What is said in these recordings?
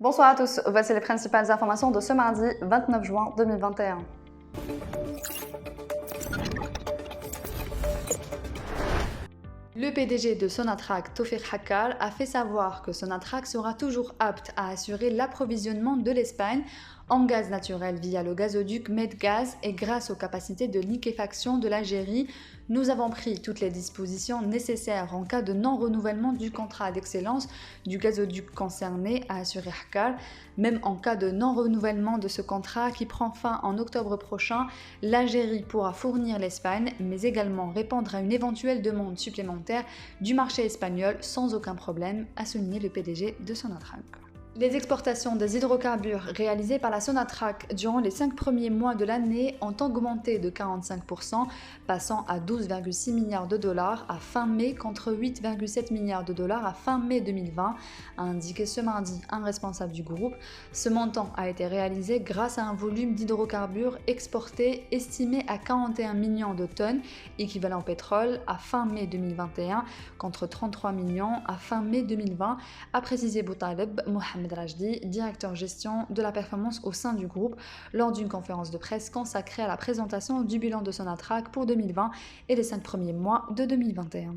Bonsoir à tous, voici les principales informations de ce mardi 29 juin 2021. Le PDG de Sonatrach, Tawfiq Haqqar, a fait savoir que Sonatrach sera toujours apte à assurer l'approvisionnement de l'Espagne en gaz naturel via le gazoduc Medgaz et grâce aux capacités de liquéfaction de l'Algérie. Nous avons pris toutes les dispositions nécessaires en cas de non-renouvellement du contrat d'excellence du gazoduc concerné, a assuré Haqqar. Même en cas de non-renouvellement de ce contrat qui prend fin en octobre prochain, l'Algérie pourra fournir l'Espagne, mais également répondre à une éventuelle demande supplémentaire du marché espagnol sans aucun problème, a souligné le PDG de Sonatrach. Les exportations des hydrocarbures réalisées par la Sonatrach durant les 5 premiers mois de l'année ont augmenté de 45%, passant à 12,6 milliards de dollars à fin mai contre 8,7 milliards de dollars à fin mai 2020, a indiqué ce mardi un responsable du groupe. Ce montant a été réalisé grâce à un volume d'hydrocarbures exportés estimé à 41 millions de tonnes, équivalent pétrole, à fin mai 2021 contre 33 millions à fin mai 2020, a précisé Boutaleb Mohamed Rajdi, directeur gestion de la performance au sein du groupe, lors d'une conférence de presse consacrée à la présentation du bilan de Sonatrach pour 2020 et les 5 premiers mois de 2021.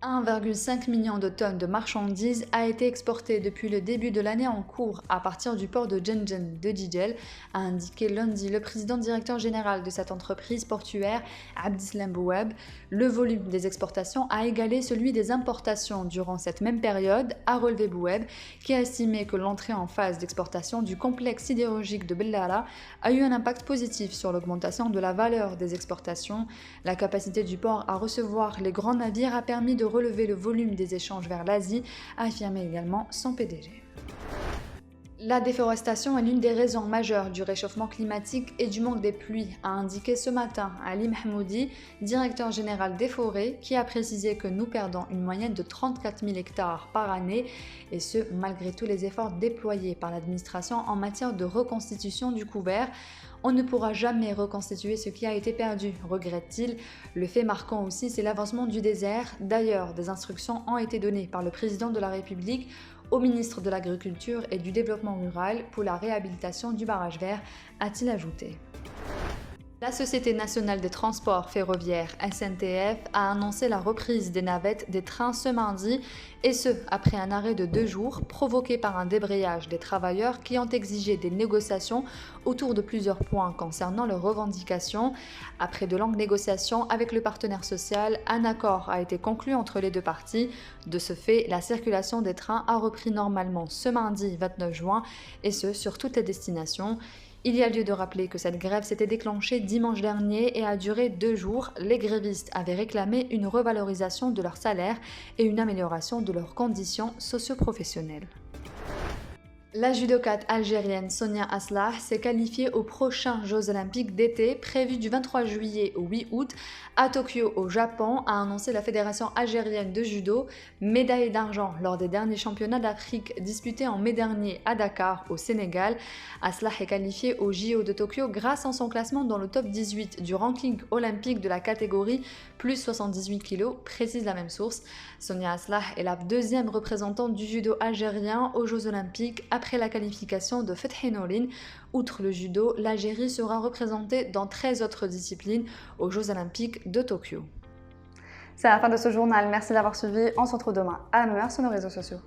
1,5 million de tonnes de marchandises a été exporté depuis le début de l'année en cours à partir du port de Djenjen de Jidel, a indiqué lundi le président directeur général de cette entreprise portuaire, Abdeslam Boueb. Le volume des exportations a égalé celui des importations durant cette même période, a relevé Boueb, qui a estimé que l'entrée en phase d'exportation du complexe sidérurgique de Bellara a eu un impact positif sur l'augmentation de la valeur des exportations. La capacité du port à recevoir les grands navires a permis de relever le volume des échanges vers l'Asie, a affirmé également son PDG. La déforestation est l'une des raisons majeures du réchauffement climatique et du manque des pluies, a indiqué ce matin Ali Mahmoudi, directeur général des forêts, qui a précisé que nous perdons une moyenne de 34 000 hectares par année, et ce malgré tous les efforts déployés par l'administration en matière de reconstitution du couvert. On ne pourra jamais reconstituer ce qui a été perdu, regrette-t-il. Le fait marquant aussi, c'est l'avancement du désert. D'ailleurs, des instructions ont été données par le président de la République au ministre de l'Agriculture et du Développement rural pour la réhabilitation du barrage vert, a-t-il ajouté. La Société nationale des transports ferroviaires SNTF a annoncé la reprise des navettes des trains ce mardi, et ce après un arrêt de 2 jours provoqué par un débrayage des travailleurs qui ont exigé des négociations autour de plusieurs points concernant leurs revendications. Après de longues négociations avec le partenaire social, un accord a été conclu entre les deux parties. De ce fait, la circulation des trains a repris normalement ce mardi 29 juin, et ce sur toutes les destinations. Il y a lieu de rappeler que cette grève s'était déclenchée dimanche dernier et a duré 2 jours. Les grévistes avaient réclamé une revalorisation de leur salaire et une amélioration de leurs conditions socio-professionnelles. La judokate algérienne Sonia Aslah s'est qualifiée aux prochains Jeux olympiques d'été prévus du 23 juillet au 8 août à Tokyo au Japon, a annoncé la Fédération algérienne de judo. Médaille d'argent lors des derniers championnats d'Afrique disputés en mai dernier à Dakar au Sénégal. Aslah est qualifiée au JO de Tokyo grâce à son classement dans le top 18 du ranking olympique de la catégorie plus 78 kg, précise la même source. Sonia Aslah est la deuxième représentante du judo algérien aux Jeux olympiques après la qualification de Fethi Nourine. Outre le judo, l'Algérie sera représentée dans 13 autres disciplines aux Jeux olympiques de Tokyo. C'est la fin de ce journal, merci d'avoir suivi, on se retrouve demain à la même heure sur nos réseaux sociaux.